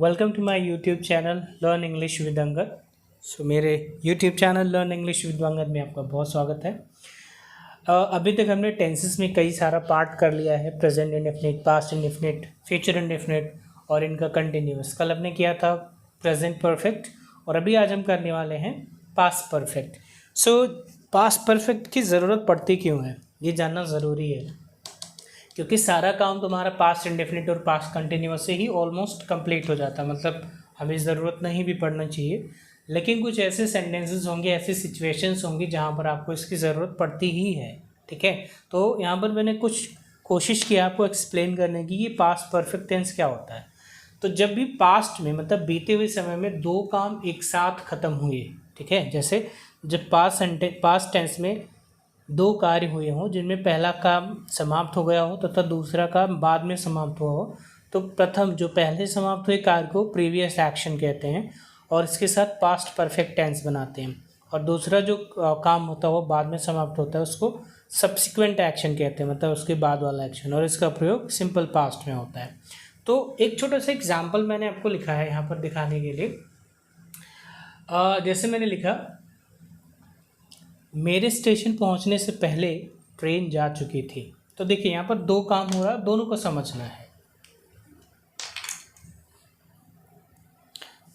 Welcome to my YouTube channel learn English with Angad. मेरे YouTube channel learn English with Angad में आपका बहुत स्वागत है। अभी तक हमने टेंसेस में कई सारा पार्ट कर लिया है, present indefinite, past indefinite, future indefinite और इनका कंटिन्यूअस। कल हमने किया था प्रेजेंट परफेक्ट और अभी आज हम करने वाले हैं पास्ट परफेक्ट। पास्ट परफेक्ट की ज़रूरत पड़ती क्यों है, ये जानना ज़रूरी है, क्योंकि सारा काम तुम्हारा पास्ट इंडेफिनिट और पास्ट कंटिन्यूअस से ही ऑलमोस्ट कंप्लीट हो जाता है। मतलब हमें ज़रूरत नहीं भी पड़ना चाहिए, लेकिन कुछ ऐसे सेंटेंसेस होंगे, ऐसी सिचुएशंस होंगी जहाँ पर आपको इसकी ज़रूरत पड़ती ही है। ठीक है, तो यहाँ पर मैंने कुछ कोशिश की आपको एक्सप्लेन करने की कि पास्ट परफेक्ट टेंस क्या होता है। तो जब भी पास्ट में मतलब बीते हुए समय में दो काम एक साथ ख़त्म हुए, ठीक है, जैसे जब पास्ट टेंस में दो कार्य हुए हों जिनमें पहला काम समाप्त हो गया हो तथा दूसरा काम बाद में समाप्त हुआ हो, तो प्रथम जो पहले समाप्त हुए कार्य को प्रीवियस एक्शन कहते हैं और इसके साथ पास्ट परफेक्ट टेंस बनाते हैं, और दूसरा जो काम होता है वो बाद में समाप्त होता है उसको सब्सिक्वेंट एक्शन कहते हैं, मतलब उसके बाद वाला एक्शन, और इसका प्रयोग सिंपल पास्ट में होता है। तो एक छोटा सा एग्जाम्पल मैंने आपको लिखा है यहाँ पर दिखाने के लिए। जैसे मैंने लिखा, मेरे स्टेशन पहुंचने से पहले ट्रेन जा चुकी थी। तो देखिए यहाँ पर दो काम हो रहा है, दोनों को समझना है।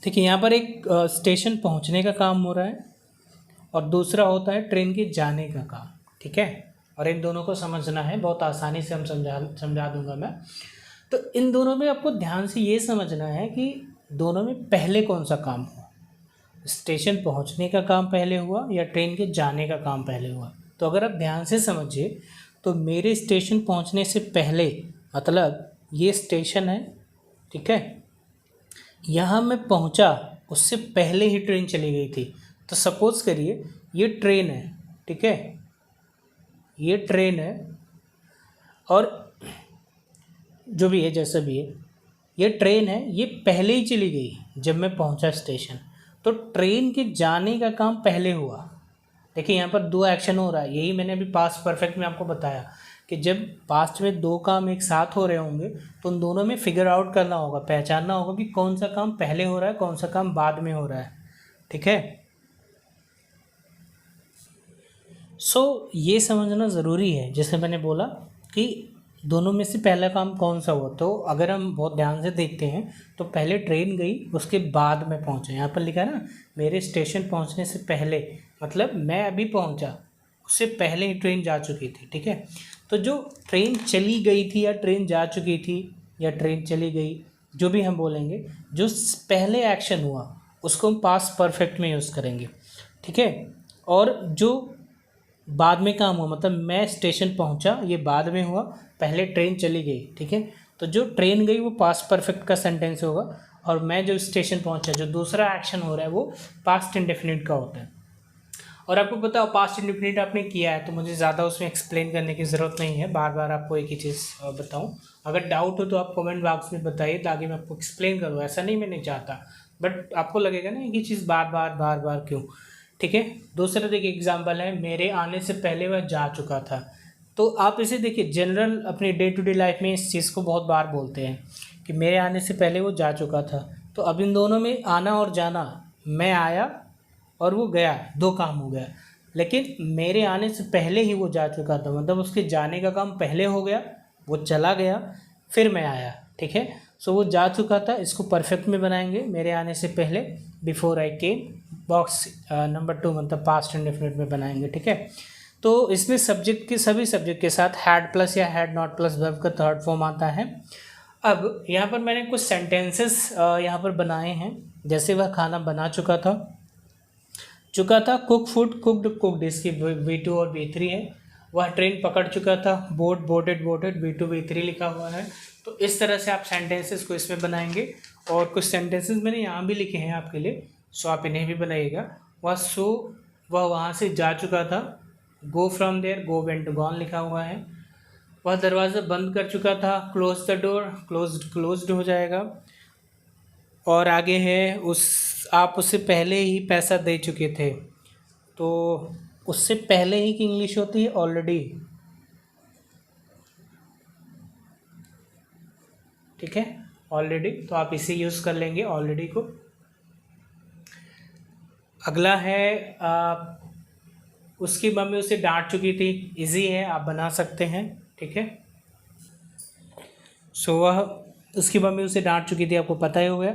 देखिए यहाँ पर एक स्टेशन पहुंचने का काम हो रहा है और दूसरा होता है ट्रेन के जाने का काम। ठीक है, और इन दोनों को समझना है, बहुत आसानी से हम समझा दूंगा मैं। तो इन दोनों में आपको ध्यान से ये समझना है कि दोनों में पहले कौन सा काम हुआ, स्टेशन पहुंचने का काम पहले हुआ या ट्रेन के जाने का काम पहले हुआ। तो अगर आप ध्यान से समझिए तो मेरे स्टेशन पहुंचने से पहले मतलब ये स्टेशन है, ठीक है, यहाँ मैं पहुंचा उससे पहले ही ट्रेन चली गई थी। तो सपोज़ करिए ये ट्रेन है, ठीक है, ये ट्रेन है और जो भी है जैसा भी है ये ट्रेन है, ये पहले ही चली गई जब मैं पहुंचा स्टेशन। तो ट्रेन के जाने का काम पहले हुआ। देखिए यहाँ पर दो एक्शन हो रहा है, यही मैंने अभी पास्ट परफेक्ट में आपको बताया कि जब पास्ट में दो काम एक साथ हो रहे होंगे तो उन दोनों में फिगर आउट करना होगा, पहचानना होगा कि कौन सा काम पहले हो रहा है, कौन सा काम बाद में हो रहा है। ठीक है, ये समझना ज़रूरी है। जैसे मैंने बोला कि दोनों में से पहला काम कौन सा हुआ, तो अगर हम बहुत ध्यान से देखते हैं तो पहले ट्रेन गई उसके बाद में पहुंचा। यहाँ पर लिखा है ना, मेरे स्टेशन पहुंचने से पहले, मतलब मैं अभी पहुंचा, उससे पहले ही ट्रेन जा चुकी थी। ठीक है, तो जो ट्रेन चली गई थी या ट्रेन जा चुकी थी या ट्रेन चली गई, जो भी हम बोलेंगे, जो पहले एक्शन हुआ उसको हम पास्ट परफेक्ट में यूज़ करेंगे। ठीक है, और जो बाद में काम हुआ मतलब मैं स्टेशन पहुंचा, ये बाद में हुआ, पहले ट्रेन चली गई। ठीक है, तो जो ट्रेन गई वो पास्ट परफेक्ट का सेंटेंस होगा, और मैं जो स्टेशन पहुंचा, जो दूसरा एक्शन हो रहा है वो पास्ट इंडेफिनिट का होता है। और आपको पता हो पास्ट इंडेफिनिट आपने किया है तो मुझे ज़्यादा उसमें एक्सप्लेन करने की ज़रूरत नहीं है, बार बार आपको एक ही चीज़ बताऊँ। अगर डाउट हो तो आप कमेंट बॉक्स में बताइए ताकि मैं आपको एक्सप्लेन करूँ, ऐसा नहीं मैं नहीं चाहता, बट आपको लगेगा ना एक ही चीज़ बार बार क्यों। ठीक है, दूसरा देखिए एग्जाम्पल है, मेरे आने से पहले वह जा चुका था। तो आप इसे देखिए जनरल अपने डे टू डे लाइफ में इस चीज़ को बहुत बार बोलते हैं कि मेरे आने से पहले वो जा चुका था। तो अब इन दोनों में आना और जाना, मैं आया और वो गया, दो काम हो गया, लेकिन मेरे आने से पहले ही वो जा चुका था, मतलब उसके जाने का काम पहले हो गया, वो चला गया, फिर मैं आया। ठीक है, वो जा चुका था, इसको परफेक्ट में बनाएंगे, मेरे आने से पहले, before I came. Box number 2 मतलब पास्ट इंडेफिनिट में बनाएंगे। ठीक है, तो इसमें सब्जेक्ट के सभी सब्जेक्ट के साथ हैड प्लस या हैड नॉट प्लस वर्ब का थर्ड फॉर्म आता है। अब यहाँ पर मैंने कुछ सेंटेंसेस यहाँ पर बनाए हैं, जैसे वह खाना बना चुका था, कुक फूड, कुकड, इसकी V2 और V3 है। वह ट्रेन पकड़ चुका था, बोर्डेड, V2 V3 लिखा हुआ है। तो इस तरह से आप सेंटेंसेस को इसमें बनाएंगे, और कुछ सेंटेंसेस मैंने यहाँ भी लिखे हैं आपके लिए, आप इन्हें भी बनाइएगा। वह वहाँ से जा चुका था, go from there, go went gone लिखा हुआ है। वह दरवाज़ा बंद कर चुका था, क्लोज द डोर, क्लोज्ड हो जाएगा। और आगे है आप उससे पहले ही पैसा दे चुके थे, तो उससे पहले ही की इंग्लिश होती है ऑलरेडी। ठीक है, ऑलरेडी, तो आप इसे यूज़ कर लेंगे ऑलरेडी को। अगला है उसकी मम्मी उसे डांट चुकी थी, इजी है, आप बना सकते हैं, ठीक है। सो वह उसकी मम्मी उसे डांट चुकी थी, आपको पता ही हो गया।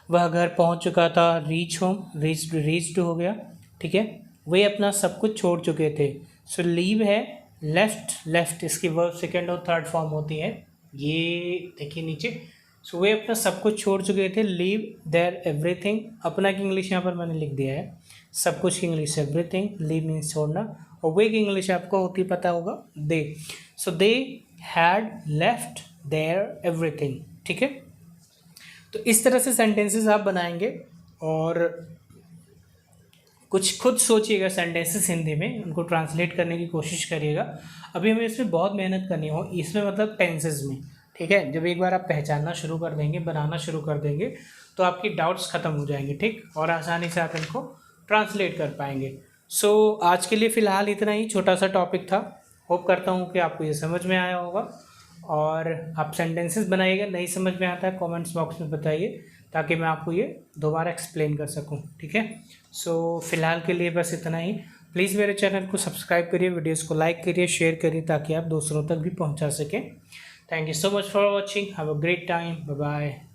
वह घर पहुंच चुका था, रीच होम, रीच्ड हो गया, ठीक है। वे अपना सब कुछ छोड़ चुके थे। सो लीव है, लेफ्ट इसकी वर्ब सेकंड और थर्ड फॉर्म होती है, ये देखिए नीचे। सो वे अपना सब कुछ छोड़ चुके थे, लीव देयर एवरीथिंग। अपना की इंग्लिश यहाँ पर मैंने लिख दिया है, सब कुछ की इंग्लिश एवरीथिंग, लीव मीन्स छोड़ना, और वे की इंग्लिश आपको होती पता होगा, they. So they had left there everything, ठीक है। तो इस तरह से सेंटेंसेस आप बनाएंगे और कुछ खुद सोचिएगा सेंटेंसेस हिंदी में, उनको ट्रांसलेट करने की कोशिश करिएगा। अभी हमें इसमें बहुत मेहनत करनी हो, इसमें मतलब टेंसेस में, ठीक है। जब एक बार आप पहचानना शुरू कर देंगे, बनाना शुरू कर देंगे, तो आपकी डाउट्स ख़त्म हो जाएंगे, ठीक, और आसानी से आप इनको ट्रांसलेट कर पाएंगे। सो आज के लिए फ़िलहाल इतना ही छोटा सा टॉपिक था। होप करता हूँ कि आपको ये समझ में आया होगा, और आप सेंटेंसेस बनाइएगा, नहीं समझ में आता है कमेंट्स बॉक्स में बताइए, ताकि मैं आपको ये दोबारा एक्सप्लेन कर सकूं, ठीक है। सो फिलहाल के लिए बस इतना ही। प्लीज़ मेरे चैनल को सब्सक्राइब करिए, वीडियोस को लाइक करिए, शेयर करिए, ताकि आप दूसरों तक भी पहुंचा सकें। Thank you so much for watching, have a great time, bye bye.